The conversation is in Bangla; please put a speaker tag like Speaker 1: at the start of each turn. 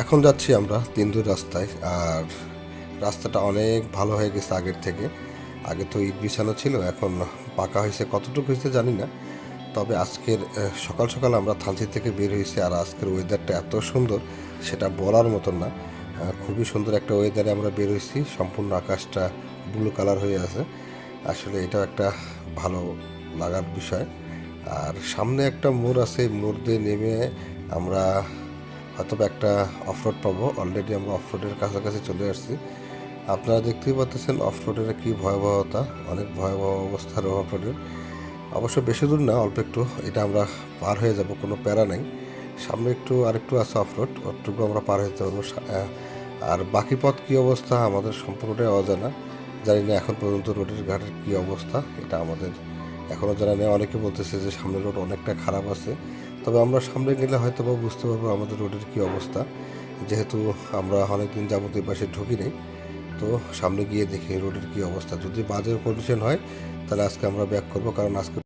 Speaker 1: এখন যাচ্ছি আমরা তিনদুই রাস্তায়। আর রাস্তাটা অনেক ভালো হয়ে গেছে আগের থেকে। আগে তো ইট বিছানো ছিল, এখন পাকা হয়েছে, কতটুকু হয়েছে জানি না। তবে আজকের সকাল সকাল আমরা থানচি থেকে বের হয়েছি, আর আজকের ওয়েদারটা এত সুন্দর সেটা বলার মতন না। খুবই সুন্দর একটা ওয়েদারে আমরা বের হয়েছি, সম্পূর্ণ আকাশটা ব্লু কালার হয়ে আছে। আসলে এটাও একটা ভালো লাগার বিষয়। আর সামনে একটা মোড় আছে, মোড় দিয়ে নেমে আমরা হয়তো বা একটা অফরোড পাবো। অলরেডি আমরা অফরোডের কাছাকাছি চলে আসছি। আপনারা দেখতেই পাচ্ছেন অফরোডের কি ভয়াবহতা, অনেক ভয়াবহ অবস্থার অফরোডের। অবশ্য বেশি দূর না, অল্প একটু, এটা আমরা পার হয়ে যাব, কোনো প্যারা নেই। সামনে একটু আরেকটু আছে অফরোড, ওটুকু আমরা পার হতে পারবো। আর বাকি পথ কী অবস্থা আমাদের সম্পূর্ণটাই অজানা। জানি না এখন পর্যন্ত রোডের ঘাটের কী অবস্থা, এটা আমাদের এখনও জানা নেই। অনেকে বলতেছে যে সামনের রোড অনেকটা খারাপ আছে, তবে আমরা সামনে গেলে হয়তো বা বুঝতে পারবো আমাদের রোডের কী অবস্থা, যেহেতু আমরা অনেকদিন যাবত এই পাশে ঢুকি নেই। তো সামনে গিয়ে দেখি রোডের কী অবস্থা। যদি বাজে কন্ডিশন হয় তাহলে আজকে আমরা ব্যাক করবো, কারণ আজকে